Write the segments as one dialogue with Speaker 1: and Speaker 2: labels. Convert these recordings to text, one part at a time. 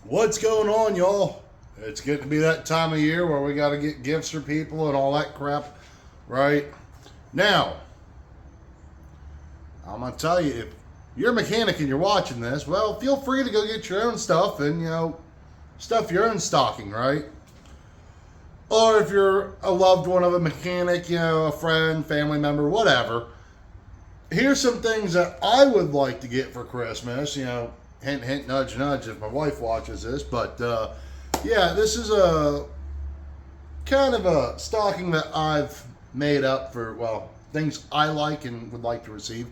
Speaker 1: What's going on, y'all? It's getting to be that time of year where we got to get gifts for people and all that crap, right? Now, I'm going to tell you, if you're a mechanic and you're watching this, well, feel free to go get your own stuff and, stuff your own stocking, right? Or if you're a loved one of a mechanic, a friend, family member, whatever, here's some things that I would like to get for Christmas, hint, hint, nudge, nudge if my wife watches this. But yeah, this is a kind of a stocking that I've made up for, well, things I like and would like to receive.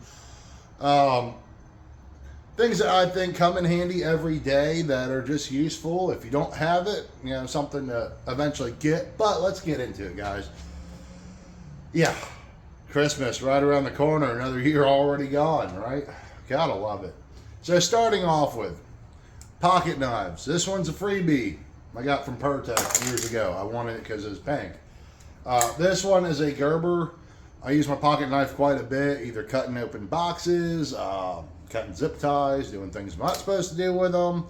Speaker 1: Things that I think come in handy every day that are just useful. If you don't have it, something to eventually get. But let's get into it, guys. Yeah, Christmas right around the corner, another year already gone, right? Gotta love it. So starting off with pocket knives. This one's a freebie I got from Pertec years ago. I wanted it because it was pink. This one is a Gerber. I use my pocket knife quite a bit, either cutting open boxes, cutting zip ties, doing things I'm not supposed to do with them.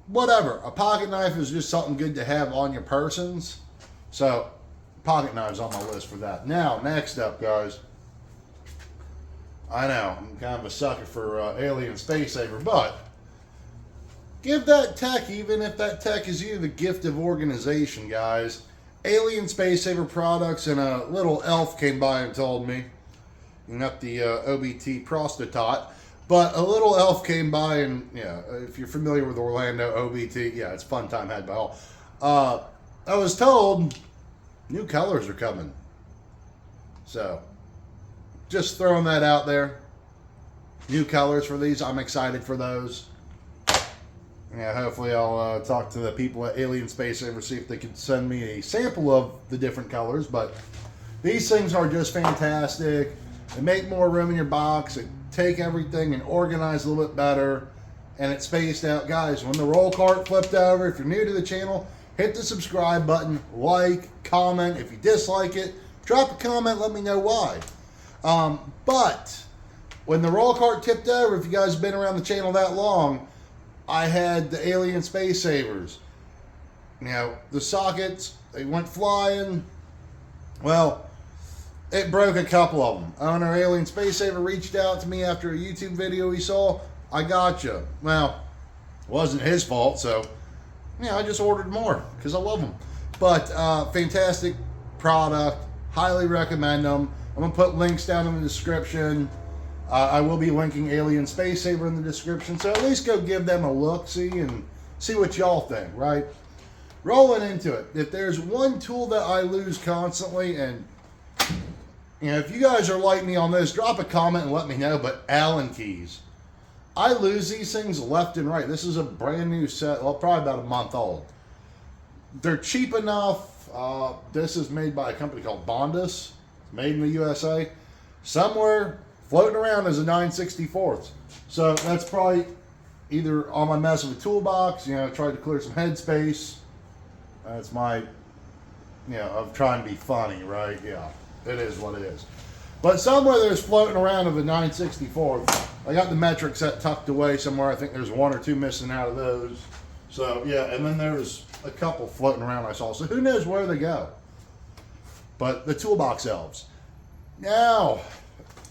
Speaker 1: Whatever. A pocket knife is just something good to have on your persons. So pocket knives on my list for that. Now, next up, guys. I know, I'm kind of a sucker for alien space saver, but give that tech, even if that tech is you, the gift of organization, guys. Alien space saver products, and a little elf came by and told me, not the OBT prostitute, but a little elf came by and, if you're familiar with Orlando OBT, yeah, it's fun time had by all. I was told new colors are coming. So, just throwing that out there. New colors for these. I'm excited for those. Yeah, hopefully I'll talk to the people at Alien Space Saver, see if they can send me a sample of the different colors. But these things are just fantastic. They make more room in your box. They take everything and organize a little bit better. And it's spaced out. Guys, when the roll cart flipped over, if you're new to the channel, hit the subscribe button, like, comment. If you dislike it, drop a comment, let me know why. But when the roll cart tipped over, if you guys have been around the channel that long, I had the Alien Space Savers. The sockets, they went flying. Well, it broke a couple of them. Owner Alien Space Saver reached out to me after a YouTube video he saw. I gotcha. Well, it wasn't his fault, so I just ordered more because I love them. But fantastic product. Highly recommend them. I'm going to put links down in the description. I will be linking Alien Space Saver in the description. So at least go give them a look-see and see what y'all think, right? Rolling into it. If there's one tool that I lose constantly, and if you guys are like me on this, drop a comment and let me know, but Allen keys. I lose these things left and right. This is a brand new set, well, probably about a month old. They're cheap enough. This is made by a company called Bondus. Made in the USA. Somewhere floating around is a 9/64. So that's probably either on my mess of a toolbox, tried to clear some headspace. That's my, of trying to be funny, right? Yeah, it is what it is. But somewhere there's floating around of a 9/64. I got the metric set tucked away somewhere. I think there's one or two missing out of those. So yeah, and then there's a couple floating around I saw. So who knows where they go? But the toolbox elves. Now,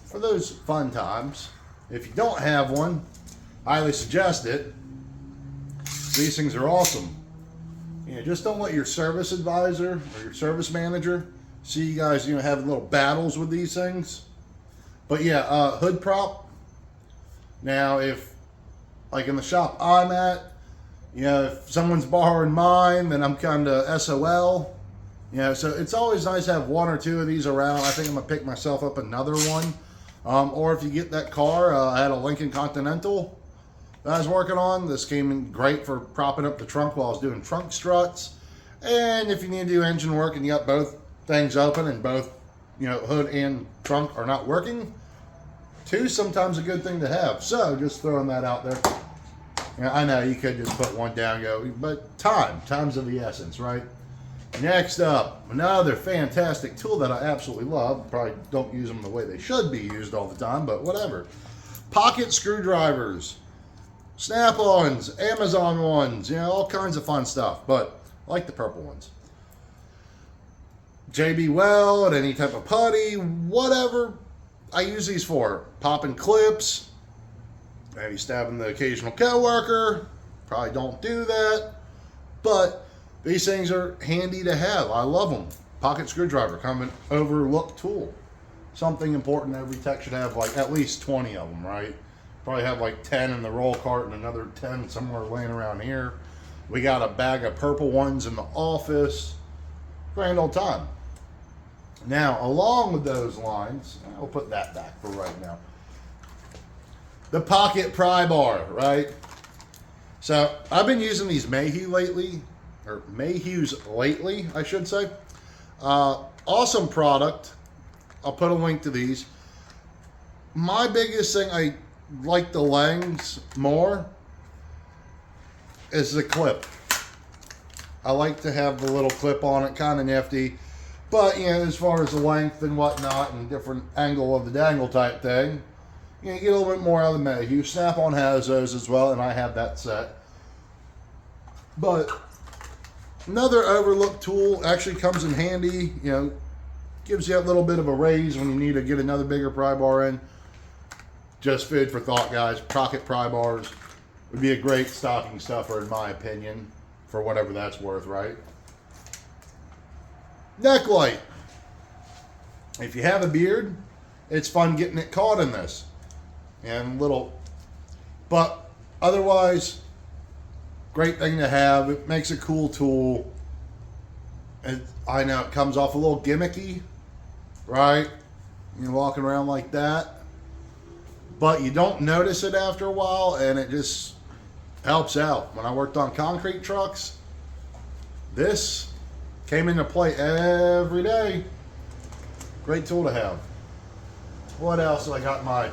Speaker 1: for those fun times, if you don't have one, highly suggest it. These things are awesome. Just don't let your service advisor or your service manager see you guys, having little battles with these things. But yeah, hood prop. Now, if, like in the shop I'm at, if someone's borrowing mine, then I'm kind of SOL. So it's always nice to have one or two of these around. I think I'm going to pick myself up another one. Or if you get that car, I had a Lincoln Continental that I was working on. This came in great for propping up the trunk while I was doing trunk struts. And if you need to do engine work and you got both things open and both, hood and trunk are not working, two's sometimes a good thing to have. So just throwing that out there. I know you could just put one down and go, but time's of the essence, right? Next up, another fantastic tool that I absolutely love. Probably don't use them the way they should be used all the time, but whatever. Pocket screwdrivers. Snap-ons, Amazon ones, you know, all kinds of fun stuff. But I like the purple ones. JB Weld, any type of putty, whatever I use these for. Popping clips, maybe stabbing the occasional coworker. Probably don't do that. But these things are handy to have. I love them. Pocket screwdriver, kind of an overlooked tool. Something important every tech should have, like at least 20 of them, right? Probably have like 10 in the roll cart and another 10 somewhere laying around here. We got a bag of purple ones in the office. Grand old time. Now, along with those lines, I'll put that back for right now. The pocket pry bar, right? So I've been using these Mayhews lately, I should say. Awesome product. I'll put a link to these. My biggest thing, I like the lengths more, is the clip. I like to have the little clip on it, kind of nifty. But, you know, as far as the length and whatnot and different angle of the dangle type thing, you know, you get a little bit more out of the Mayhew. Snap-on has those as well, and I have that set. But another overlooked tool, actually comes in handy, you know, gives you a little bit of a raise when you need to get another bigger pry bar in. Just food for thought, guys. Pocket pry bars would be a great stocking stuffer, in my opinion, for whatever that's worth, right? Neck light. If you have a beard, it's fun getting it caught in this. And little, but otherwise, great thing to have. It makes a cool tool. And I know it comes off a little gimmicky, right? You're walking around like that. But you don't notice it after a while, and it just helps out. When I worked on concrete trucks, this came into play every day. Great tool to have. What else I got my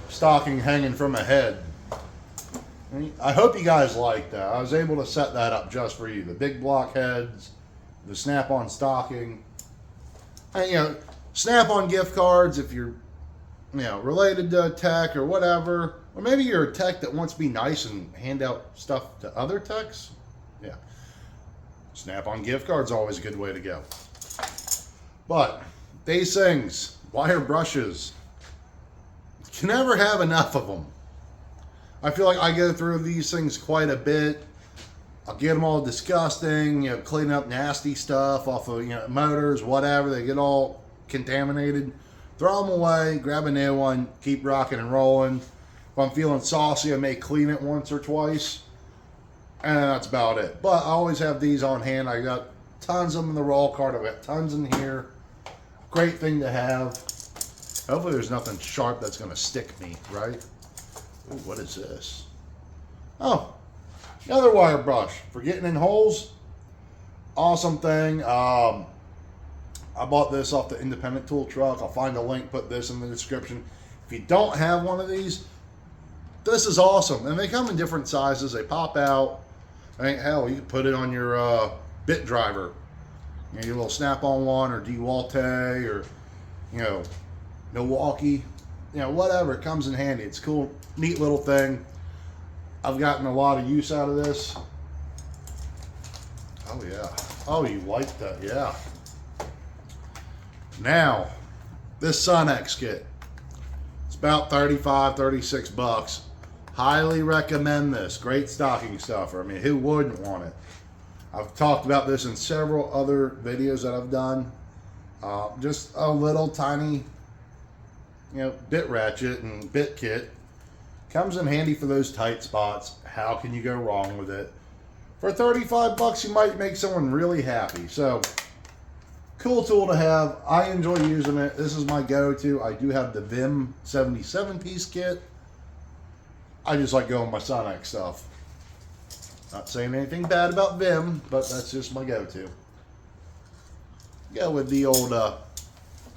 Speaker 1: stocking hanging from my head? I hope you guys like that. I was able to set that up just for you. The big block heads, the snap-on stocking. And, you know, snap-on gift cards if you're, you know, related to tech or whatever. Or maybe you're a tech that wants to be nice and hand out stuff to other techs. Yeah. Snap-on gift card's always a good way to go. But these things, wire brushes, you can never have enough of them. I feel like I go through these things quite a bit. I'll get them all disgusting, you know, cleaning up nasty stuff off of, you know, motors, whatever. They get all contaminated. Throw them away, grab a new one, keep rocking and rolling. If I'm feeling saucy, I may clean it once or twice. And that's about it. But I always have these on hand. I got tons of them in the roll cart. I've got tons in here. Great thing to have. Hopefully there's nothing sharp that's going to stick me, right? Ooh, what is this? Oh, another wire brush for getting in holes. Awesome thing. I bought this off the independent tool truck. I'll find a link, put this in the description. If you don't have one of these, this is awesome. And they come in different sizes. They pop out. I mean, hell, you can put it on your bit driver. You know, your little snap-on one or DeWalt or, you know, Milwaukee. You know, whatever. It comes in handy. It's cool, neat little thing. I've gotten a lot of use out of this. Oh, yeah. Oh, you like that. Yeah. Now, this Sunex kit. It's about 35, 36 bucks. Highly recommend this. Great stocking stuffer. I mean, who wouldn't want it? I've talked about this in several other videos that I've done. Just a little tiny, you know, bit ratchet and bit kit. Comes in handy for those tight spots. How can you go wrong with it? For 35 bucks, you might make someone really happy. So, cool tool to have. I enjoy using it. This is my go-to. I do have the Vim 77-piece kit. I just like going with my Sunex stuff. Not saying anything bad about Vim, but that's just my go-to. Go with the old, I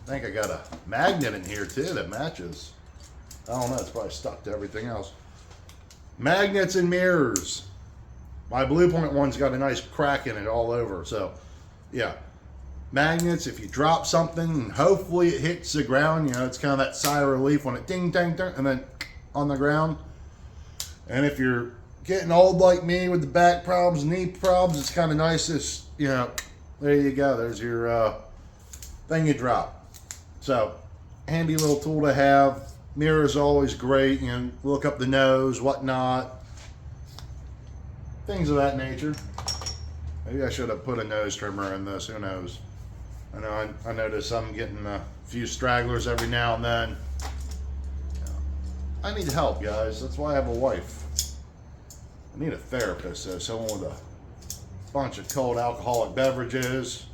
Speaker 1: think I got a magnet in here too that matches. I don't know, it's probably stuck to everything else. Magnets and mirrors. My Blue Point one's got a nice crack in it all over, so yeah. Magnets, if you drop something, hopefully it hits the ground, you know, it's kind of that sigh of relief when it ding, dang, ding, and then on the ground. And if you're getting old like me with the back problems, knee problems, it's kind of nice. This, you know, there you go. There's your thing you drop. So, handy little tool to have. Mirror is always great. You know, look up the nose, whatnot, things of that nature. Maybe I should have put a nose trimmer in this. Who knows? I know I notice I'm getting a few stragglers every now and then. I need help, guys. That's why I have a wife. I need a therapist, though. Someone with a bunch of cold alcoholic beverages,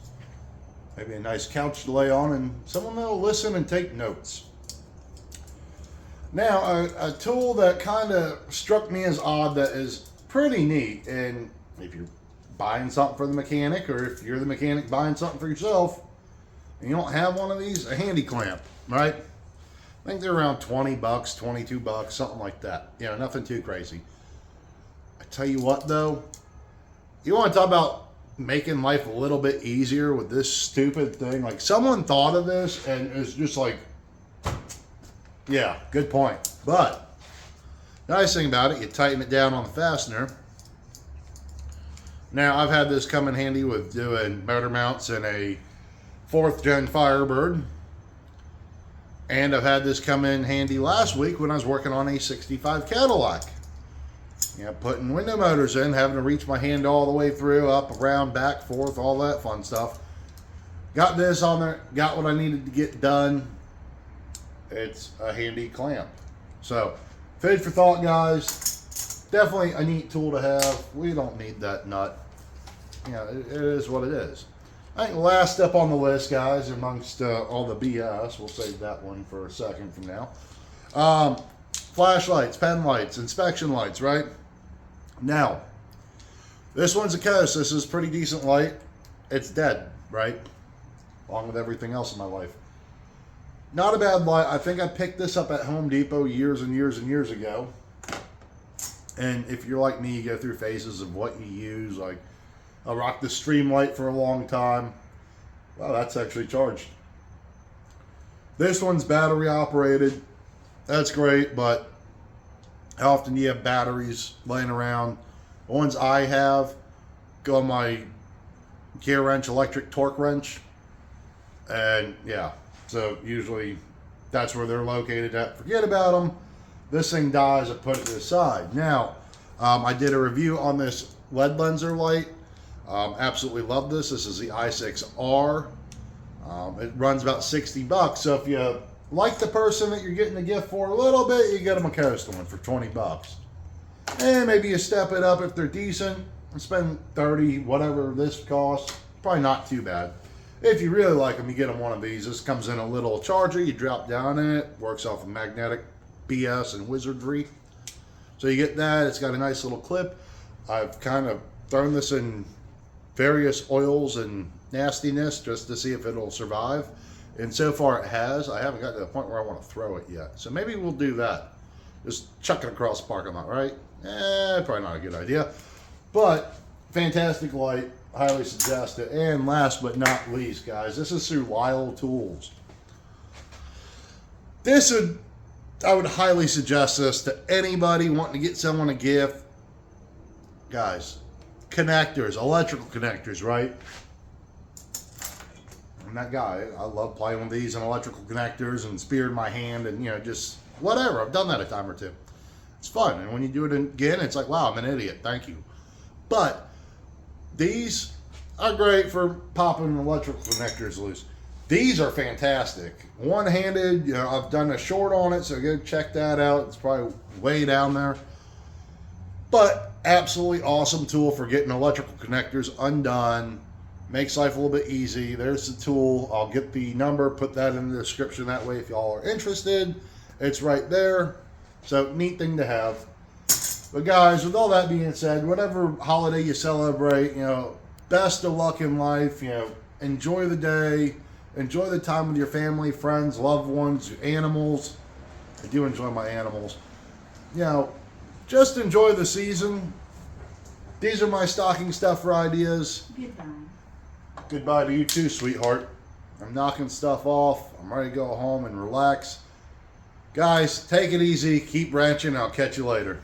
Speaker 1: maybe a nice couch to lay on, and someone that'll listen and take notes. Now, a tool that kind of struck me as odd that is pretty neat, and if you're buying something for the mechanic, or if you're the mechanic buying something for yourself, and you don't have one of these, a handy clamp, right? I think they're around 20 bucks, 22 bucks, something like that. You know, nothing too crazy. I tell you what, though, you want to talk about making life a little bit easier with this stupid thing. Like, someone thought of this and it's just like, yeah, good point. But the nice thing about it, you tighten it down on the fastener. Now, I've had this come in handy with doing motor mounts in a 4th gen Firebird. And I've had this come in handy last week when I was working on a 65 Cadillac. You know, putting window motors in, having to reach my hand all the way through, up, around, back, forth, all that fun stuff. Got this on there, got what I needed to get done. It's a handy clamp. So, food for thought, guys. Definitely a neat tool to have. We don't need that nut. You know, it is what it is. I think last up on the list, guys, amongst all the BS, we'll save that one for a second from now. Flashlights, pen lights, inspection lights, right? Now, this one's a Coast. This is pretty decent light. It's dead, right? Along with everything else in my life. Not a bad light. I think I picked this up at Home Depot years and years and years ago. And if you're like me, you go through phases of what you use. Like, I rocked the Stream Light for a long time. Wow, that's actually charged. This one's battery operated. That's great, but how often do you have batteries laying around? The ones I have go on my gear wrench, electric torque wrench. And yeah, so usually that's where they're located at. Forget about them. This thing dies, I put it to the side. Now, I did a review on this lead lenser light. Absolutely love this. This is the i6R. It runs about 60 bucks. So if you like the person that you're getting the gift for a little bit, you get them a Coast one for 20 bucks. And maybe you step it up if they're decent and spend 30, whatever this costs. Probably not too bad. If you really like them, you get them one of these. This comes in a little charger. You drop down in it. Works off of magnetic BS and wizardry. So you get that. It's got a nice little clip. I've kind of thrown this in various oils and nastiness just to see if it'll survive. And so far it has. I haven't got to the point where I want to throw it yet. So maybe we'll do that. Just chuck it across the parking lot, right? Probably not a good idea. But fantastic light. Highly suggest it. And last but not least, guys, this is through Lisle Tools. I would highly suggest this to anybody wanting to get someone a gift. Guys, connectors, electrical connectors, right? I'm that guy. I love playing with these and electrical connectors and speared my hand and, you know, just whatever. I've done that a time or two. It's fun. And when you do it again, it's like, wow, I'm an idiot. Thank you. But these are great for popping electrical connectors loose. These are fantastic. One-handed, you know, I've done a short on it, so go check that out. It's probably way down there. But absolutely awesome tool for getting electrical connectors undone. Makes life a little bit easy. There's the tool. I'll get the number, put that in the description. That way, if y'all are interested, it's right there. So, neat thing to have. But guys, with all that being said, whatever holiday you celebrate, you know, best of luck in life. You know, enjoy the day. Enjoy the time with your family, friends, loved ones, animals. I do enjoy my animals. You know, just enjoy the season. These are my stocking stuffer ideas.
Speaker 2: Goodbye.
Speaker 1: Goodbye to you too, sweetheart. I'm knocking stuff off. I'm ready to go home and relax. Guys, take it easy. Keep ranching. I'll catch you later.